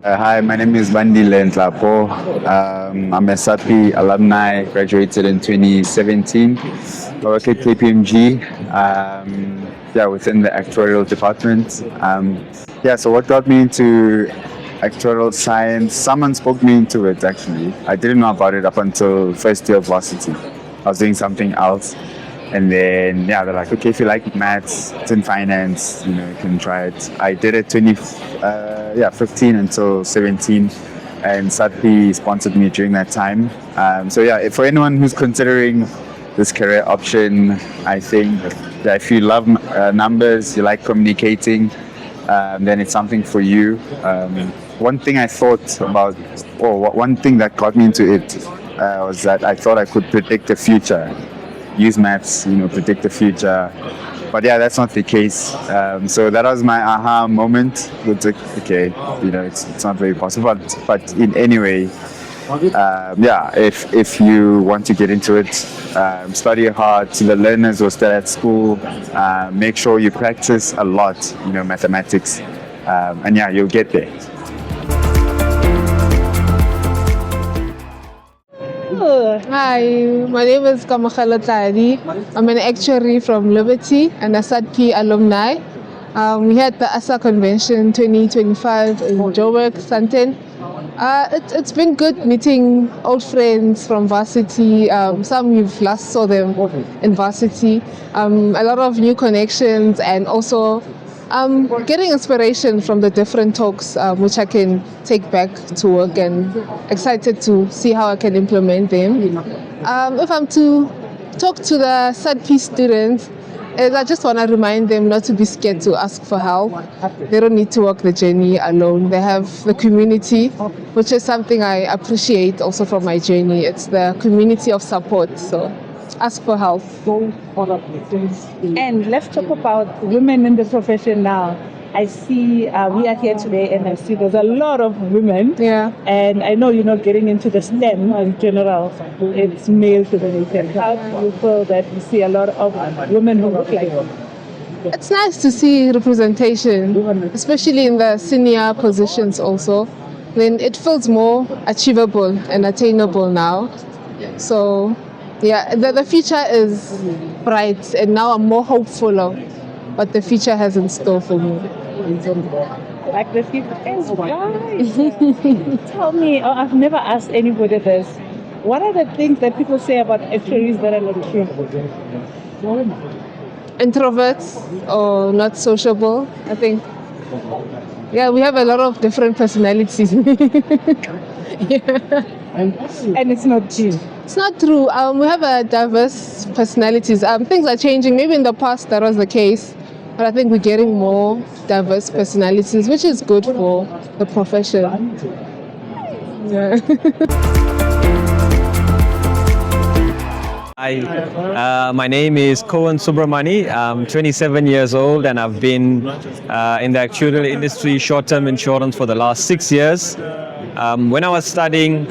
Hi, my name is Bandi Lentlapo. I'm a SAADP Alumni, graduated in 2017. I work at KPMG, within the Actuarial department. So what got me into actuarial science, someone spoke me into it actually. I didn't know about it up until first year of varsity. I was doing something else. And then, they're like, okay, if you like maths, it's in finance, you can try it. I did it 15 until 17, and SAADP sponsored me during that time. For anyone who's considering this career option, I think that if you love numbers, you like communicating, then it's something for you. One thing I thought about, one thing that got me into it was that I thought I could predict the future. Use maths, predict the future. But that's not the case. So that was my aha moment. It's like, okay, it's not very possible. But in any way, if you want to get into it, study hard. To the learners who are still at school, make sure you practice a lot, mathematics. You'll get there. Hi, my name is Kamakhala Tladi. I'm an actuary from Liberty and a SAADP alumni. We had the ASSA convention 2025 in Joburg, Santen. It's been good meeting old friends from varsity. Some you've last saw them in varsity. A lot of new connections, and also getting inspiration from the different talks, which I can take back to work, and excited to see how I can implement them. If I'm to talk to the SAADP students, I just want to remind them not to be scared to ask for help. They don't need to walk the journey alone. They have the community, which is something I appreciate also from my journey. It's the community of support. So ask for help. And let's talk about women in the profession now. I see we are here today, and I see there's a lot of women. Yeah. And I know you're not getting into the STEM in general. It's male dominated. How do you feel that you see a lot of women who look like you? It's nice to see representation, especially in the senior positions also. Then it feels more achievable and attainable now. So the future is bright, and now I'm more hopeful of what the future has in store for me. Like the future is bright. Tell me, I've never asked anybody this. What are the things that people say about actuaries that are not true? Introverts or not sociable, I think. Yeah, we have a lot of different personalities. And it's not true. It's not true. We have a diverse personalities. Things are changing. Maybe in the past that was the case, but I think we're getting more diverse personalities, which is good for the profession. Yeah. Hi, my name is Kohan Subramani. I'm 27 years old, and I've been in the actuarial industry, short-term insurance, for the last 6 years. When I was studying,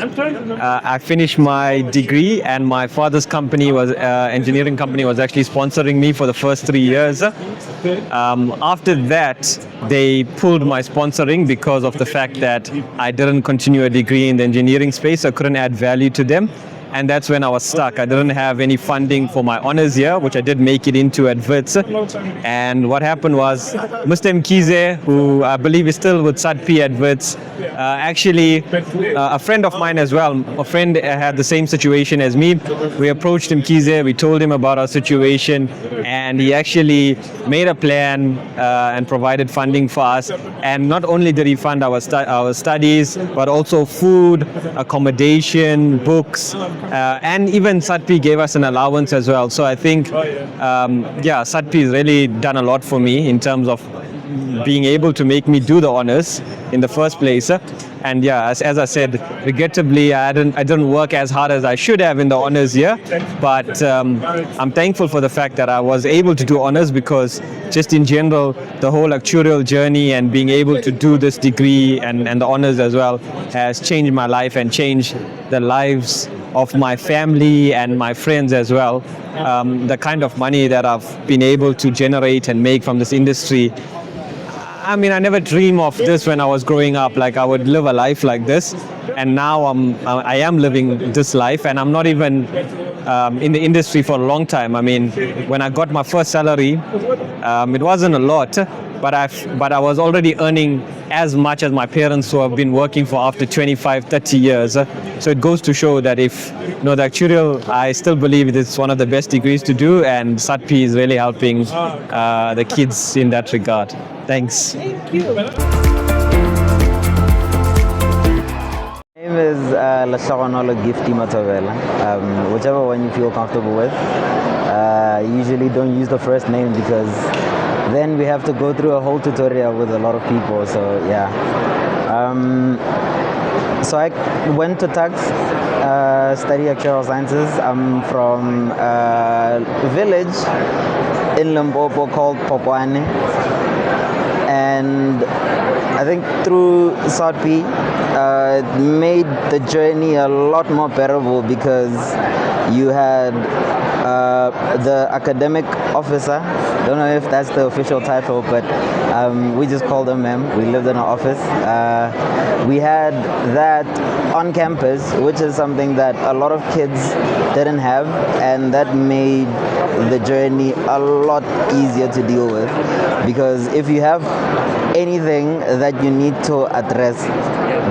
I finished my degree, and my father's company was engineering company was actually sponsoring me for the first 3 years. After that, they pulled my sponsoring because of the fact that I didn't continue a degree in the engineering space. I couldn't add value to them. And that's when I was stuck. I didn't have any funding for my honors year, which I did make it into at Wits. And what happened was, Mr. Mkize, who I believe is still with SAADP at Wits, actually a friend of mine as well, a friend had the same situation as me. We approached Mkize, we told him about our situation, and he actually made a plan and provided funding for us. And not only did he fund our studies, but also food, accommodation, books, and even SAADP gave us an allowance as well. So I think, SAADP has really done a lot for me in terms of being able to make me do the honors in the first place. And as I said, regrettably, I didn't work as hard as I should have in the honors year. But I'm thankful for the fact that I was able to do honors, because just in general, the whole actuarial journey and being able to do this degree and the honors as well has changed my life and changed the lives of my family and my friends as well. The kind of money that I've been able to generate and make from this industry, I mean, I never dreamed of this when I was growing up. Like, I would live a life like this, and now I am living this life, and I'm not even in the industry for a long time. I mean, when I got my first salary, it wasn't a lot, but I was already earning as much as my parents who have been working for after 25, 30 years. So it goes to show that if, the actuarial, I still believe it's one of the best degrees to do, and SAADP is really helping the kids in that regard. Thanks. Thank you. My name is Lashagonolo Gifty Matovela. Whichever one you feel comfortable with. Usually don't use the first name because then we have to go through a whole tutorial with a lot of people. So yeah. So I went to TAX, study actuarial sciences. I'm from a village in Limpopo called Popwane. And I think through SAADP, made the journey a lot more bearable because you had the academic officer. Don't know if that's the official title, but we just called them ma'am. We lived in our office. We had that on campus, which is something that a lot of kids didn't have, and that made the journey a lot easier to deal with. Because if you have anything that you need to address,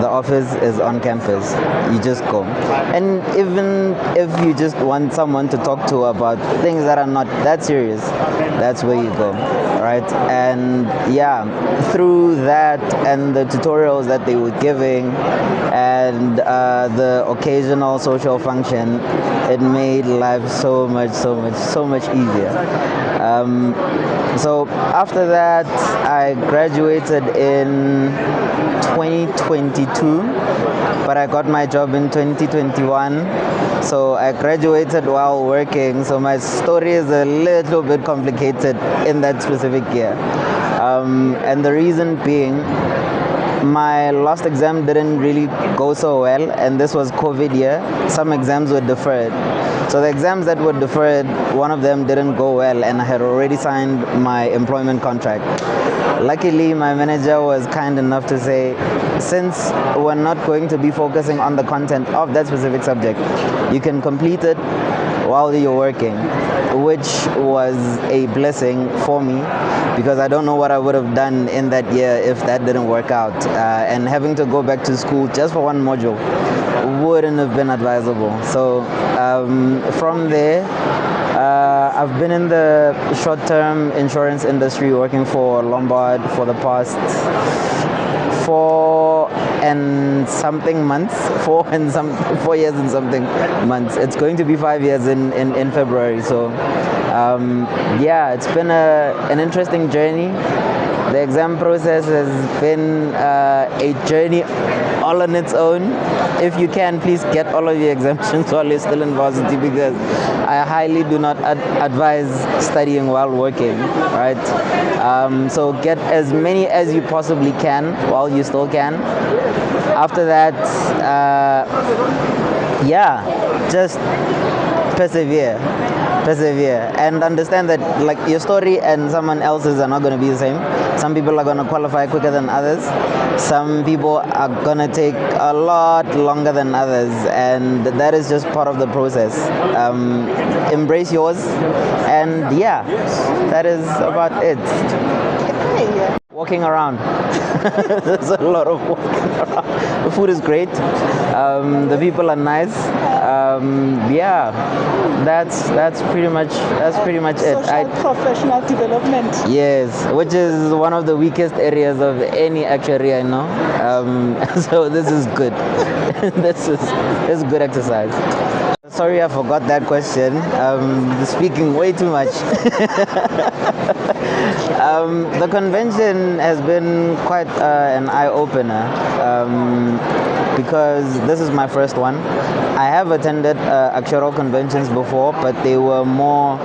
the office is on campus. You just go. And even if you just want someone to talk to about things that are not that serious, that's where you go, right? And yeah, through that and the tutorials that they were giving and the occasional social function, it made life so much easier. So after that, I graduated in 2022, but I got my job in 2021. So I graduated while working, so my story is a little bit complicated in that specific year. And the reason being, my last exam didn't really go so well, and this was COVID year. Some exams were deferred. So the exams that were deferred, one of them didn't go well, and I had already signed my employment contract. Luckily, my manager was kind enough to say, since we're not going to be focusing on the content of that specific subject, you can complete it while you're working, which was a blessing for me because I don't know what I would have done in that year if that didn't work out. And having to go back to school just for one module wouldn't have been advisable. So from there, I've been in the short-term insurance industry working for Lombard for the past 4 years and something months. It's going to be 5 years in February. So yeah, it's been an interesting journey. The exam process has been a journey all on its own. If you can, please get all of your exemptions while you're still in varsity, because I highly do not advise studying while working, right? So get as many as you possibly can while you still can. After that, yeah, just persevere and understand that like your story and someone else's are not going to be the same. Some people are going to qualify quicker than others. Some people are going to take a lot longer than others, and that is just part of the process. Embrace yours, and yeah, that is about it. Walking around. There's a lot of walking around. The food is great. The people are nice. Yeah, that's pretty much it. Professional development. Yes, which is one of the weakest areas of any actuary I know. So this is good. This is good exercise. Sorry, I forgot that question. Speaking way too much. The convention has been quite an eye-opener because this is my first one. I have attended actuarial conventions before, but they were more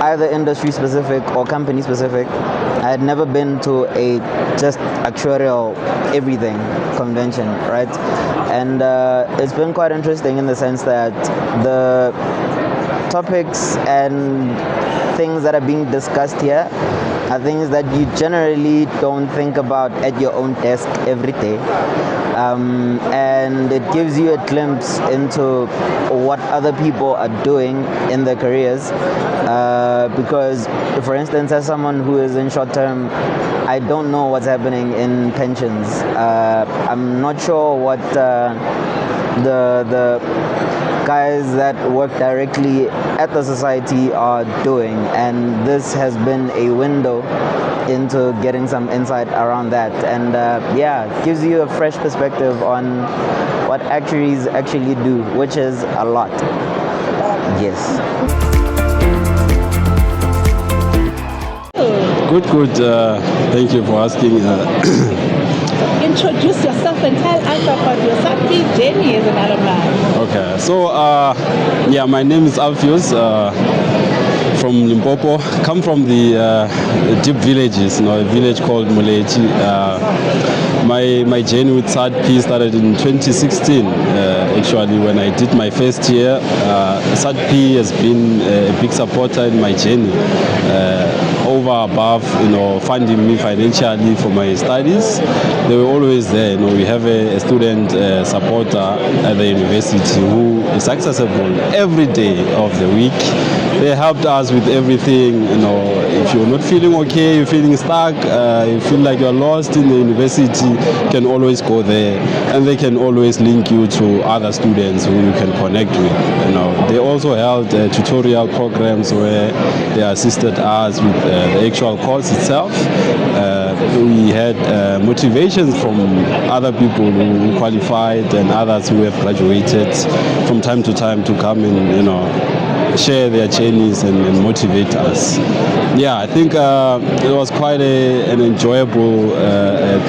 either industry-specific or company-specific. I had never been to a just actuarial everything convention, right? And it's been quite interesting in the sense that the topics and things that are being discussed here are things that you generally don't think about at your own desk every day. And it gives you a glimpse into what other people are doing in their careers. Because, for instance, as someone who is in short term, I don't know what's happening in pensions. I'm not sure what the guys that work directly at the society are doing, and this has been a window into getting some insight around that, and gives you a fresh perspective on what actuaries actually do, which is a lot. Yes. Good. Thank you for asking. Introduce yourself and tell us about your SAADP journey as an alumni. Okay, so my name is Alpheus from Limpopo. Come from the deep villages, a village called Mulechi. My journey with SAADP started in 2016. Actually, when I did my first year, SAADP has been a big supporter in my journey. Over above, funding me financially for my studies, they were always there. We have a student supporter at the university who is accessible every day of the week. They helped us with everything. If you're not feeling okay, you're feeling stuck, you feel like you're lost in the university, you can always go there, and they can always link you to other students who you can connect with. They also held tutorial programs where they assisted us with the actual course itself. We had motivations from other people who qualified and others who have graduated from time to time to come and share their journeys and motivate us. I think it was quite an enjoyable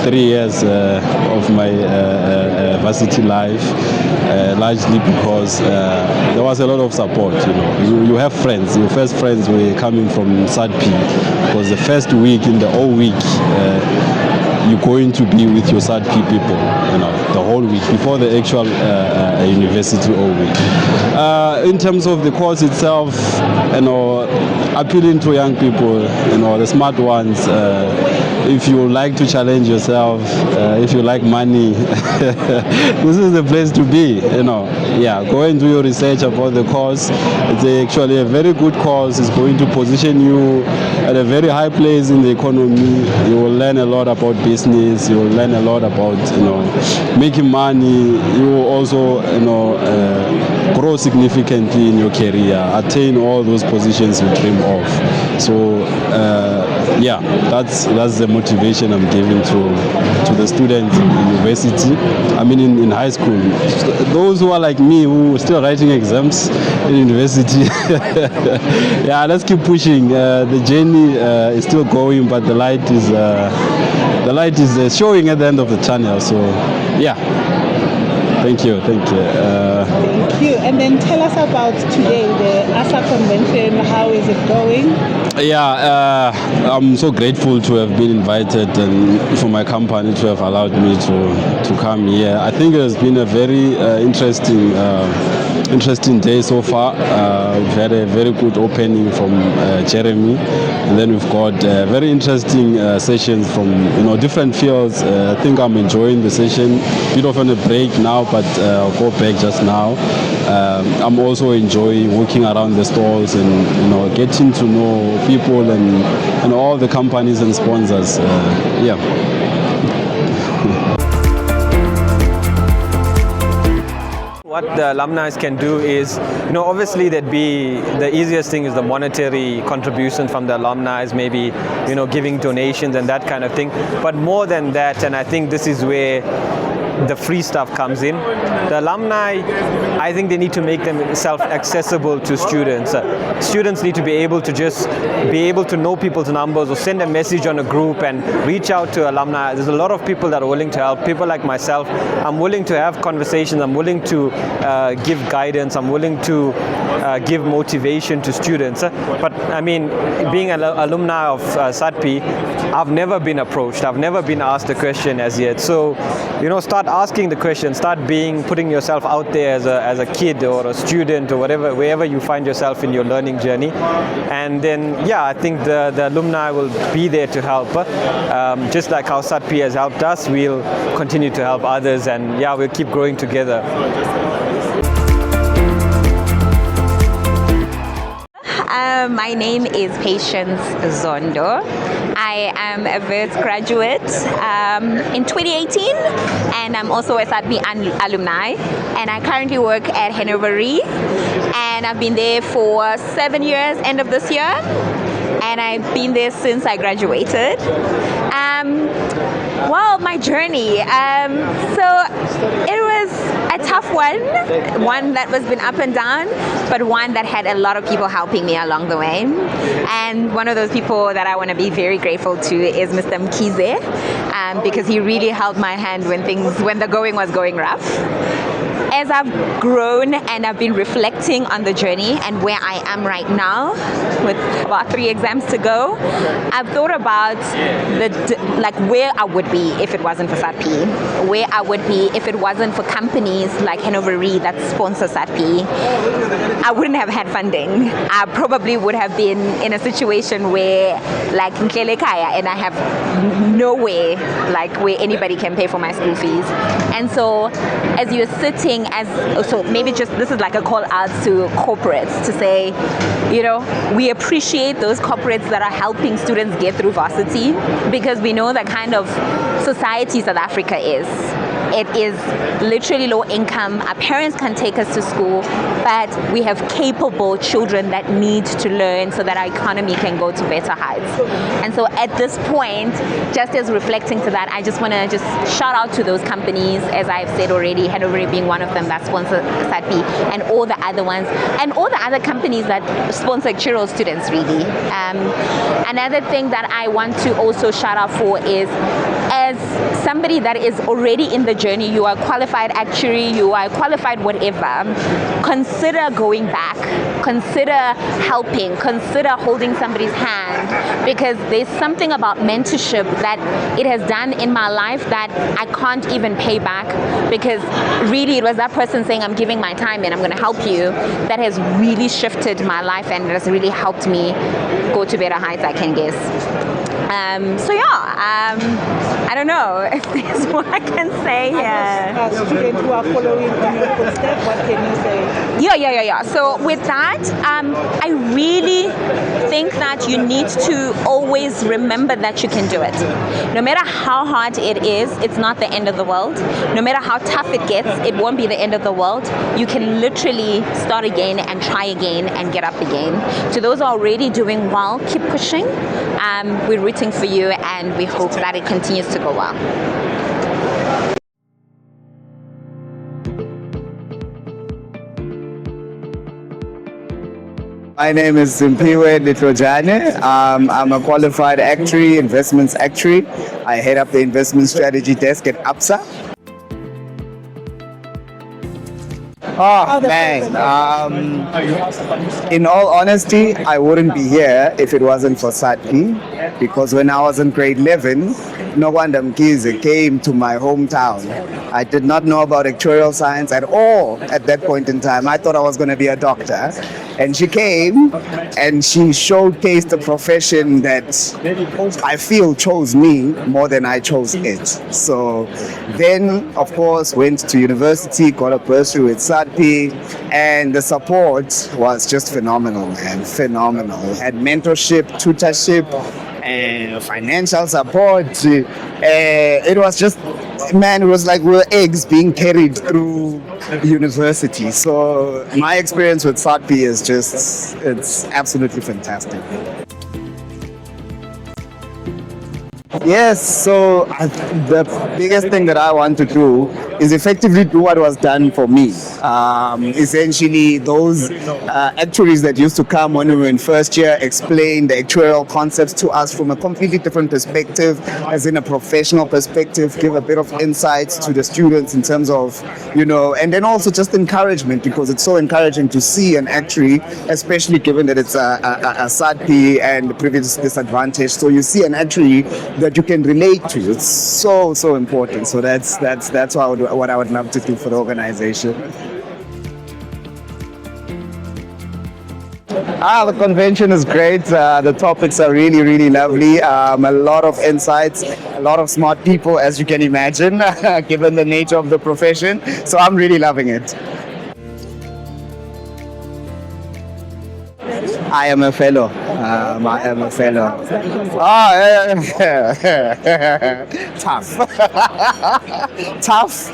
3 years of my varsity life, largely because there was a lot of support. You have friends. Your first friends were coming from SAADP, because the first week, in the whole week, you're going to be with your SAADP people, the whole week, before the actual university all week. In terms of the course itself, appealing to young people, the smart ones, if you like to challenge yourself, if you like money, this is the place to be. Go and do your research about the course. It's actually a very good course. It's going to position you at a very high place in the economy. You will learn a lot about business. You will learn a lot about making money. You will also grow significantly in your career, attain all those positions you dream of. So that's the motivation I'm giving to the students in university. I mean in high school. Those who are like me, who are still writing exams in university, let's keep pushing. The journey is still going, but the light is showing at the end of the tunnel. So thank you. Thank you. And then tell us about today, the ASSA convention. How is it going? I'm so grateful to have been invited and for my company to have allowed me to come here. I think it has been a very interesting day so far. We've had a very good opening from Jeremy, and then we've got very interesting sessions from different fields. I think I'm enjoying the session. Bit of on a break now, but I'll go back just now. I'm also enjoying walking around the stalls and getting to know people and all the companies and sponsors. What the alumni can do is, obviously the easiest thing is the monetary contribution from the alumni, maybe, giving donations and that kind of thing. But more than that, and I think this is where the free stuff comes in. The alumni, I think they need to make themselves accessible to students. Students need to be able to know people's numbers or send a message on a group and reach out to alumni. There's a lot of people that are willing to help. People like myself, I'm willing to have conversations. I'm willing to give guidance. I'm willing to give motivation to students. But I mean, being an alumni of SAADP, I've never been approached. I've never been asked a question as yet. So, start asking the question. Start putting yourself out there as a kid or a student or whatever, wherever you find yourself in your learning journey. And then, I think the alumni will be there to help. Just like how SAADP has helped us, we'll continue to help others, and we'll keep growing together. My name is Patience Zondo. I am a VERS graduate in 2018, and I'm also a SAADP alumni, and I currently work at Hanover Re, and I've been there for 7 years, end of this year, and I've been there since I graduated. Well, my journey. So it was a tough one that was been up and down, but one that had a lot of people helping me along the way. And one of those people that I want to be very grateful to is Mr. Mkize, because he really held my hand when the going was going rough. As I've grown and I've been reflecting on the journey and where I am right now, with about 3 exams to go, I've thought about where I would be if it wasn't for SAADP, where I would be if it wasn't for companies like Hanover Re that sponsor SAADP. I wouldn't have had funding. I probably would have been in a situation where, like Nklele Kaya, and I have nowhere where anybody can pay for my school fees. And so, as you're sitting so maybe just this is like a call out to corporates to say, we appreciate those corporates that are helping students get through varsity, because we know the kind of society South Africa is. It is literally low income. Our parents can take us to school, but we have capable children that need to learn so that our economy can go to better heights. And so at this point, just as reflecting to that, I just want to just shout out to those companies, as I've said already, Hanover being one of them that sponsor SAADP, and all the other ones, and all the other companies that sponsor actuarial students, really. Another thing that I want to also shout out for is, as somebody that is already in the journey, you are qualified actuary, you are qualified whatever, consider going back, consider helping, consider holding somebody's hand, because there's something about mentorship that it has done in my life that I can't even pay back, because really it was that person saying, I'm giving my time and I'm going to help you, that has really shifted my life and it has really helped me go to better heights, I can guess. I don't know if there's more I can say here. As students who are following in your footsteps, what can you say? Yeah. So with that, I really think that you need to always remember that you can do it. No matter how hard it is, it's not the end of the world. No matter how tough it gets, it won't be the end of the world. You can literally start again and try again and get up again. To those who are already doing well, keep pushing. We're rooting for you, and we hope that it continues to go well. My name is Simpiwe Litlojane. I'm a qualified actuary, investments actuary. I head up the investment strategy desk at ASSA. Oh man, in all honesty, I wouldn't be here if it wasn't for SAADP, because when I was in grade 11, Nogwanda Mkize came to my hometown. I did not know about actuarial science at all at that point in time. I thought I was going to be a doctor. And she came and she showcased a profession that I feel chose me more than I chose it. So then, of course, went to university, got a bursary with SAADP, and the support was just phenomenal, man, phenomenal. Had mentorship, tutorship, and financial support. It was just, man, it was like we were eggs being carried through university. So my experience with SAADP is just, it's absolutely fantastic. Yes, so the biggest thing that I want to do is effectively do what was done for me. Essentially, those actuaries that used to come when we were in first year explain the actuarial concepts to us from a completely different perspective, as in a professional perspective, give a bit of insights to the students in terms of, and then also just encouragement, because it's so encouraging to see an actuary, especially given that it's a SAADP and previous disadvantage. So you see an actuary that you can relate to. It's so important. So that's what I would love to do for the organization. The convention is great. The topics are really lovely. A lot of insights, a lot of smart people, as you can imagine, given the nature of the profession. So I'm really loving it. I am a fellow. Tough,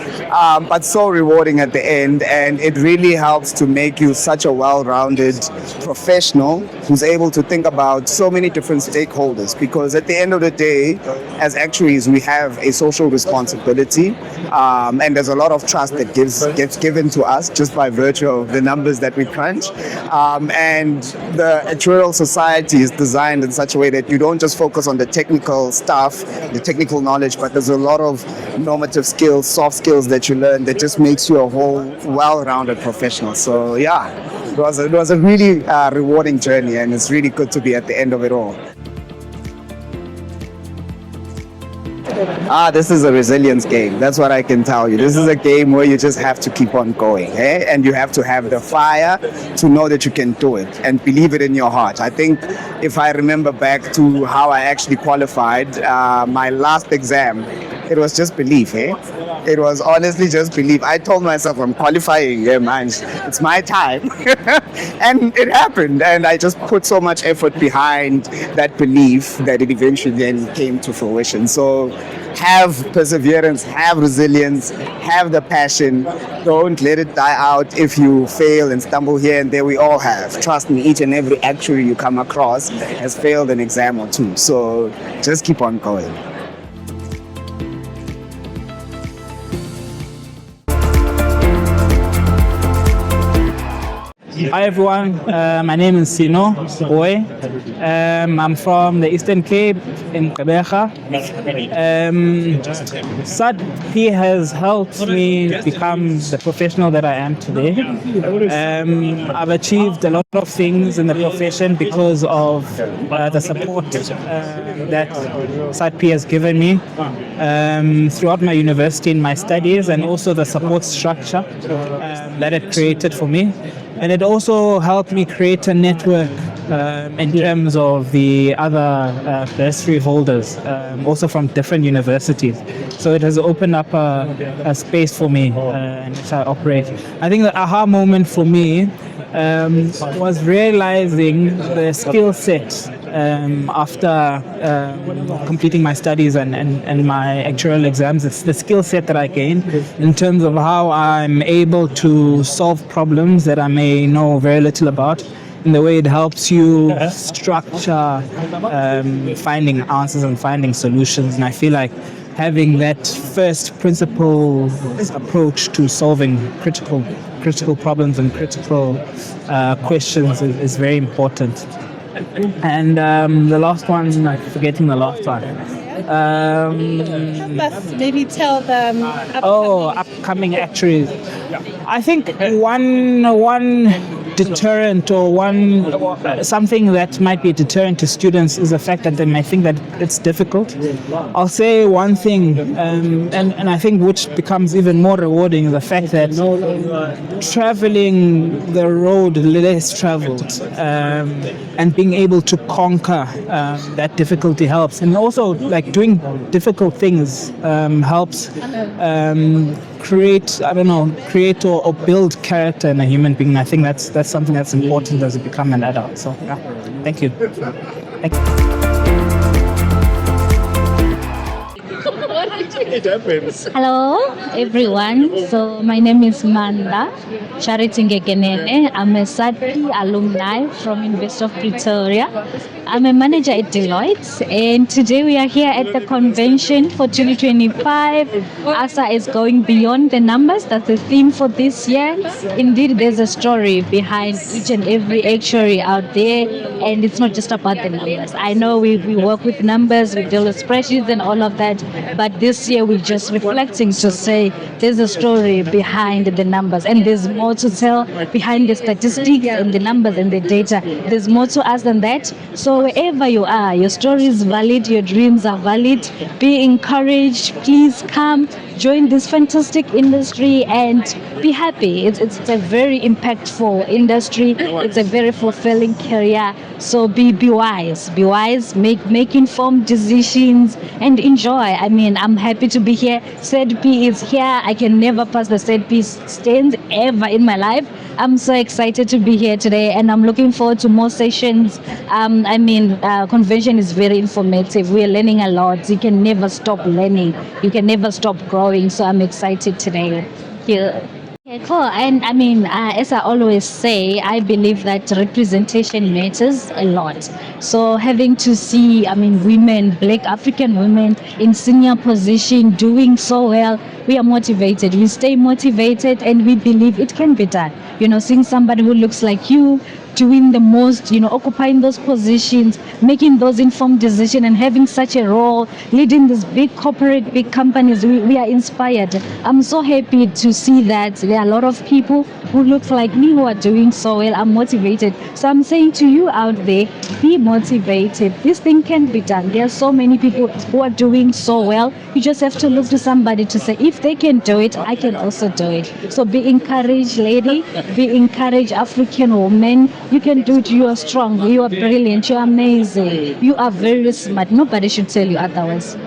but so rewarding at the end, and it really helps to make you such a well-rounded professional who's able to think about so many different stakeholders, because at the end of the day, as actuaries, we have a social responsibility, and there's a lot of trust that gets given to us just by virtue of the numbers that we crunch, and the actuarial society is designed in such a way that you don't just focus on the technical stuff, the technical knowledge, but there's a lot of normative skills, soft skills that you learn that just makes you a whole well-rounded professional. So yeah, it was a really rewarding journey, and it's really good to be at the end of it all. This is a resilience game. That's what I can tell you. This is a game where you just have to keep on going, and you have to have the fire to know that you can do it and believe it in your heart. I think if I remember back to how I actually qualified, my last exam, it was just belief. It was honestly just belief. I told myself, I'm qualifying, man, it's my time. And it happened, and I just put so much effort behind that belief that it eventually then came to fruition. So have perseverance, have resilience, have the passion. Don't let it die out if you fail and stumble here and there. We all have. Trust me, each and every actuary you come across has failed an exam or two. So just keep on going. Hi everyone, my name is Sino Boy. I'm from the Eastern Cape in Gqeberha. SAADP has helped me become the professional that I am today. I've achieved a lot of things in the profession because of the support that SAADP has given me throughout my university and my studies, and also the support structure that it created for me. And it also helped me create a network in terms of the other bursary holders, also from different universities. So it has opened up a space for me in which I operate. I think the aha moment for me was realizing the skill set after completing my studies and my actuarial exams. It's the skill set that I gained in terms of how I'm able to solve problems that I may know very little about, in the way it helps you structure finding answers and finding solutions. And I feel like having that first principle approach to solving critical problems and critical questions is very important. And the last one, I'm forgetting the last one. Maybe tell them. Upcoming actuaries. I think one deterrent or something that might be a deterrent to students is the fact that they might think that it's difficult. I'll say one thing, and I think which becomes even more rewarding, is the fact that traveling the road less traveled and being able to conquer that difficulty helps. And also, like, doing difficult things helps create or build character in a human being. I think that's something that's important as you become an adult. So yeah, thank you. Hello, everyone. So my name is Manda Charity Ngekenene. I'm a SAADP alumni from University of Pretoria. I'm a manager at Deloitte, and today we are here at the convention for 2025. ASSA is going beyond the numbers. That's the theme for this year. Indeed, there's a story behind each and every actuary out there, and it's not just about the numbers. I know we work with numbers, we deal with spreadsheets and all of that, but this year we're just reflecting to say there's a story behind the numbers, and there's more to tell behind the statistics and the numbers and the data. There's more to us than that. So wherever you are, your story is valid, your dreams are valid. Be encouraged. Please come join this fantastic industry and be happy. It's a very impactful industry. It's a very fulfilling career. So be wise. Be wise. Make informed decisions and enjoy. I mean, I'm happy to be here. SAADP is here. I can never pass the SAADP stand ever in my life. I'm so excited to be here today, and I'm looking forward to more sessions. Convention is very informative. We are learning a lot. You can never stop learning. You can never stop growing. So I'm excited today. Yeah. Yeah, cool. And as I always say, I believe that representation matters a lot. So having to see, women, Black African women in senior position doing so well, we are motivated. We stay motivated, and we believe it can be done. Seeing somebody who looks like you doing the most, occupying those positions, making those informed decisions, and having such a role, leading these big big companies, we are inspired. I'm so happy to see that there are a lot of people who look like me who are doing so well. I'm motivated. So I'm saying to you out there, be motivated. This thing can be done. There are so many people who are doing so well. You just have to look to somebody to say, if they can do it, I can also do it. So be encouraged, lady. Be encouraged, African woman. You can do it. You are strong. You are brilliant. You are amazing. You are very smart. Nobody should tell you otherwise.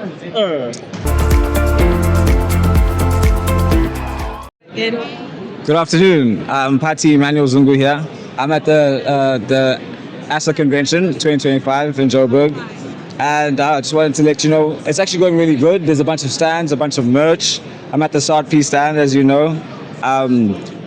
Good afternoon. I'm Patti Emmanuel Zungu here. I'm at the ASSA convention 2025 in Joburg. And I just wanted to let you know, it's actually going really good. There's a bunch of stands, a bunch of merch. I'm at the SAADP stand, as you know.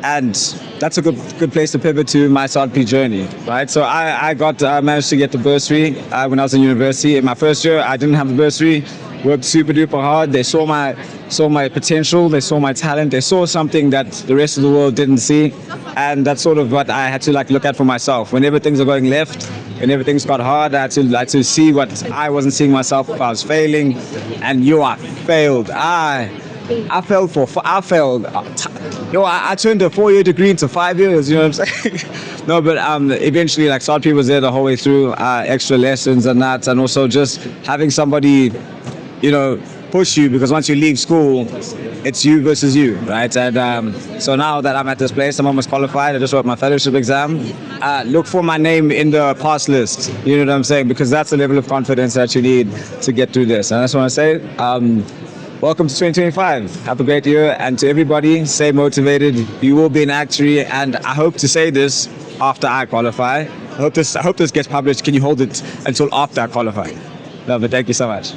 And that's a good place to pivot to my SAADP journey, right? So I managed to get the bursary when I was in university. In my first year, I didn't have the bursary. Worked super duper hard. They saw my potential. They saw my talent. They saw something that the rest of the world didn't see, and that's sort of what I had to look at for myself. Whenever things are going left, when everything's got hard, I had to see what I wasn't seeing myself. If I was failing, and I failed. I failed. I turned a 4-year degree into 5 years. You know what I'm saying? No, but eventually, SAADP was there the whole way through. Extra lessons and that, and also just having somebody, push you, because once you leave school, it's you versus you, right? And so now that I'm at this place, I'm almost qualified. I just wrote my fellowship exam. Look for my name in the pass list. You know what I'm saying? Because that's the level of confidence that you need to get through this. And I just want to say, welcome to 2025. Have a great year, and to everybody, stay motivated. You will be an actuary, and I hope to say this after I qualify. I hope this gets published. Can you hold it until after I qualify? No, but thank you so much.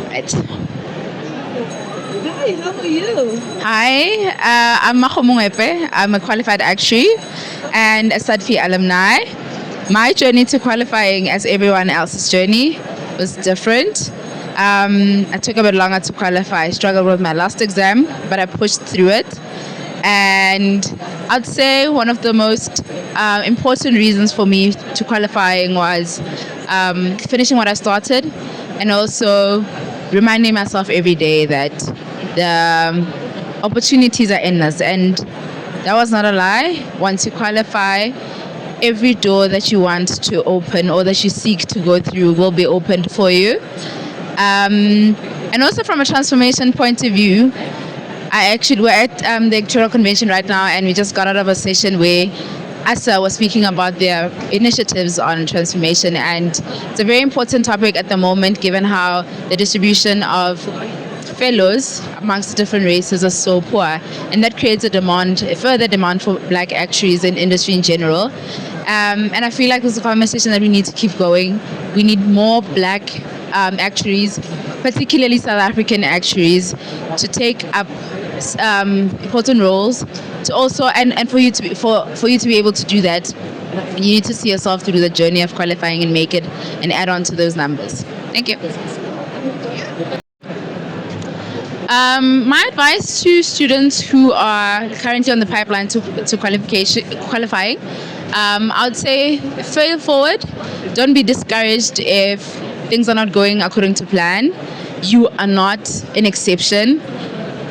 Right. Hi, how are you? Hi, I'm Mako Mungepe. I'm a qualified actuary and a SAADP alumni. My journey to qualifying, as everyone else's journey, was different. I took a bit longer to qualify. I struggled with my last exam, but I pushed through it. And I'd say one of the most important reasons for me to qualifying was finishing what I started, and also reminding myself every day that the opportunities are endless. And that was not a lie. Once you qualify, every door that you want to open or that you seek to go through will be opened for you. And also from a transformation point of view, we're at the Actuarial convention right now, and we just got out of a session where ASSA was speaking about their initiatives on transformation, and it's a very important topic at the moment given how the distribution of fellows amongst different races are so poor, and that creates a further demand for Black actuaries in industry in general. And I feel like this is a conversation that we need to keep going. We need more black actuaries, particularly South African actuaries, to take up important roles. To also and for you to be able to do that, you need to see yourself through the journey of qualifying and make it and add on to those numbers. Thank you. My advice to students who are currently on the pipeline to qualifying, I would say fail forward. Don't be discouraged if things are not going according to plan. You are not an exception.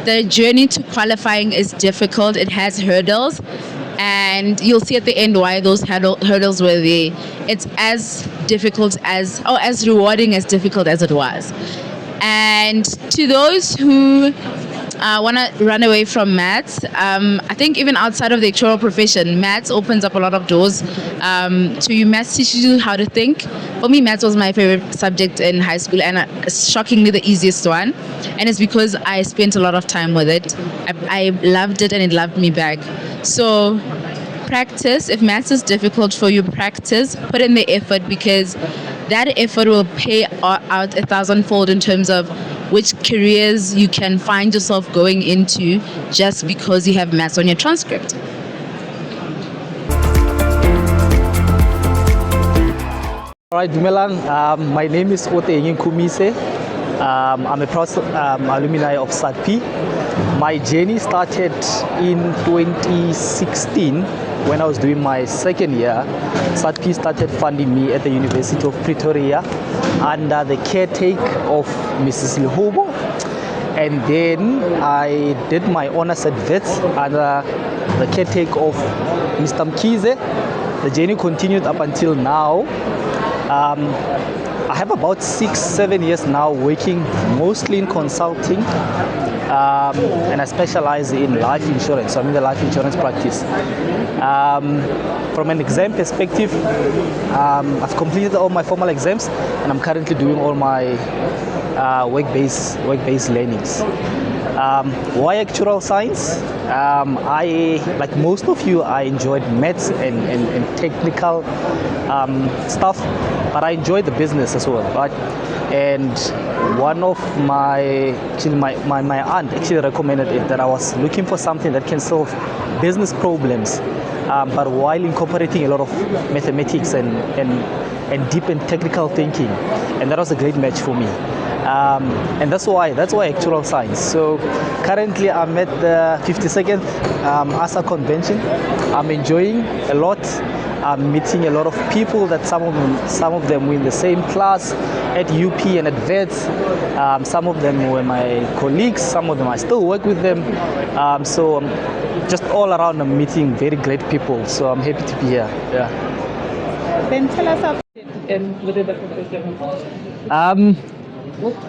The journey to qualifying is difficult. It has hurdles. And you'll see at the end why those hurdles were there. It's as difficult as rewarding as difficult as it was. And to those who want to run away from maths, I think even outside of the actuarial profession, maths opens up a lot of doors to you. Maths teaches you how to think. For me, maths was my favorite subject in high school, and shockingly the easiest one. And it's because I spent a lot of time with it. I loved it, and it loved me back. So practice. If maths is difficult for you, practice. Put in the effort, because that effort will pay out 1,000-fold in terms of which careers you can find yourself going into just because you have maths on your transcript. All right, Dumelang. My name is Ote Kumise. I'm a proud alumni of SAADP. My journey started in 2016 when I was doing my second year. SAADP started funding me at the University of Pretoria under the caretaker of Mrs. Lihobo. And then I did my honors at Wits under the caretaker of Mr. Mkhize. The journey continued up until now. I have about 6-7 years now working mostly in consulting, and I specialize in life insurance. So I'm in the life insurance practice. From an exam perspective, I've completed all my formal exams, and I'm currently doing all my work-based learnings. Why actuarial science? Like most of you, I enjoyed maths and technical stuff, but I enjoyed the business as well, right? And one of my aunt actually recommended it, that I was looking for something that can solve business problems, but while incorporating a lot of mathematics and deep and technical thinking, and that was a great match for me. And that's why actuarial science. So currently I'm at the 52nd ASSA convention. I'm enjoying a lot. I'm meeting a lot of people that some of them were in the same class at UP and at VETS. Some of them were my colleagues. Some of them I still work with them. So just all around I'm meeting very great people. So I'm happy to be here. Yeah. Then tell us about within the profession.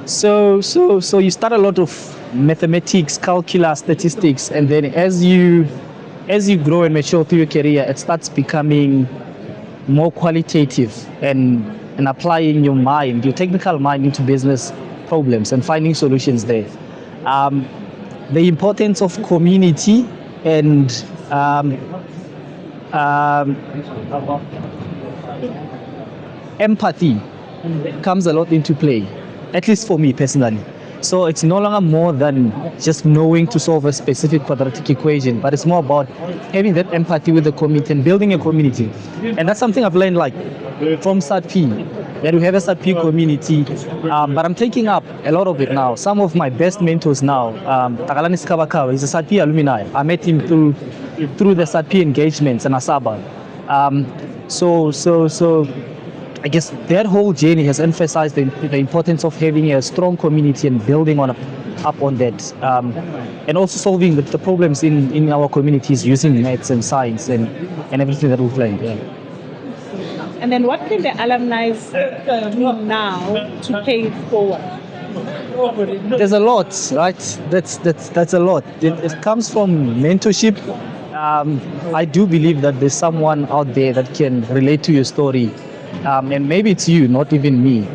So you start a lot of mathematics, calculus, statistics, and then as you grow and mature through your career, it starts becoming more qualitative and applying your mind, your technical mind, into business problems and finding solutions there. The importance of community and empathy comes a lot into play, at least for me personally. So it's no longer more than just knowing to solve a specific quadratic equation, but it's more about having that empathy with the community and building a community. And that's something I've learned, like from SAADP, that we have a SAADP community, but I'm taking up a lot of it now. Some of my best mentors now, Takalani Skabakawa, he's a SAADP alumni. I met him through the SAADP engagements and ASSA. So I guess that whole journey has emphasized the importance of having a strong community and building up on that, and also solving the problems in our communities using maths and science and everything that we've learned. Yeah. And then what can the alumni do now to pay it forward? There's a lot, right? That's a lot. It comes from mentorship. I do believe that there's someone out there that can relate to your story. And maybe it's you, not even me,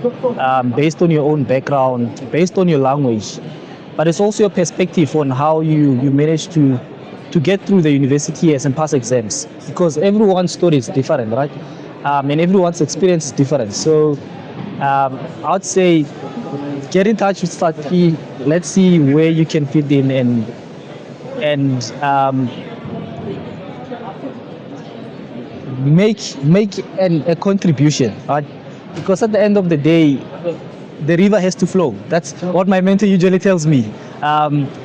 based on your own background, based on your language, but it's also your perspective on how you manage to to get through the university years and pass exams, because everyone's story is different, right? And everyone's experience is different. So I would say get in touch with SAADP. Let's see where you can fit in and make a contribution, right? Because at the end of the day, the river has to flow. That's what my mentor usually tells me.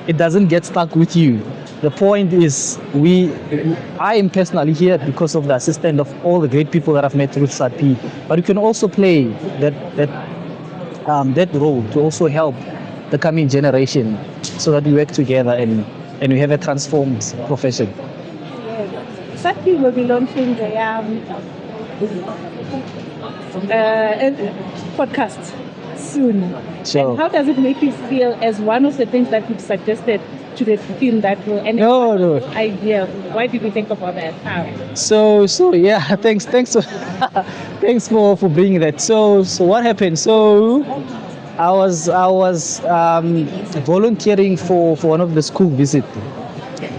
It doesn't get stuck with you. The point is, I am personally here because of the assistance of all the great people that I've met through SAADP. But you can also play that role to also help the coming generation, so that we work together and we have a transformed profession. SAADP will be launching the podcast soon. Sure. And how does it make you feel as one of the things that you've suggested to the team that will No. idea? Why did you think about that? How? So yeah, thanks for bringing that. So what happened? So I was volunteering for one of the school visits,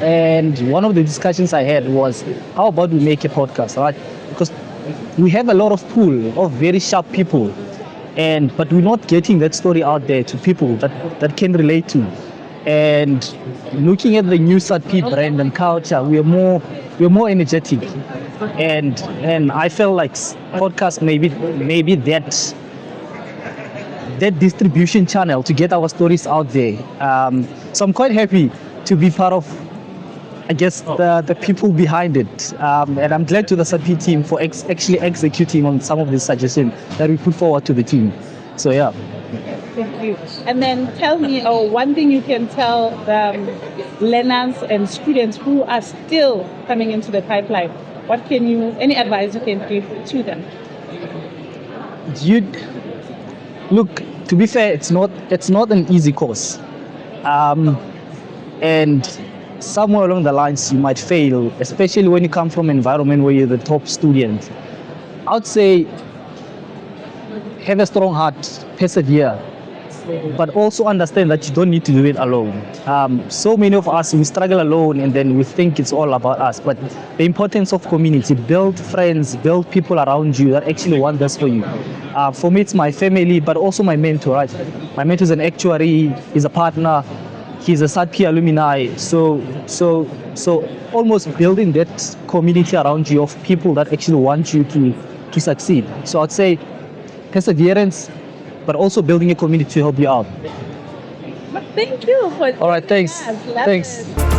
and one of the discussions I had was, how about we make a podcast, right? Because we have a lot of pool of very sharp people, but we're not getting that story out there to people that can relate to. And looking at the new SAADP brand and culture, we're more energetic, and I felt like podcast maybe that distribution channel to get our stories out there. So I'm quite happy to be part of, I guess, the people behind it, and I'm glad to the SAADP team for actually executing on some of the suggestions that we put forward to the team. So yeah. Thank you. And then tell me, one thing you can tell the learners and students who are still coming into the pipeline. Any advice you can give to them? Look, to be fair, it's not an easy course, and somewhere along the lines you might fail, especially when you come from an environment where you're the top student. I'd say have a strong heart, persevere, but also understand that you don't need to do it alone. So many of us, we struggle alone and then we think it's all about us, but the importance of community, build friends, build people around you that actually want this for you. For me, it's my family, but also my mentor, right? My mentor is an actuary, he's a partner, he's a SAADP alumni. So almost building that community around you of people that actually want you to succeed. So I'd say perseverance, but also building a community to help you out. But thank you for. All right, thanks. Yes, Thanks.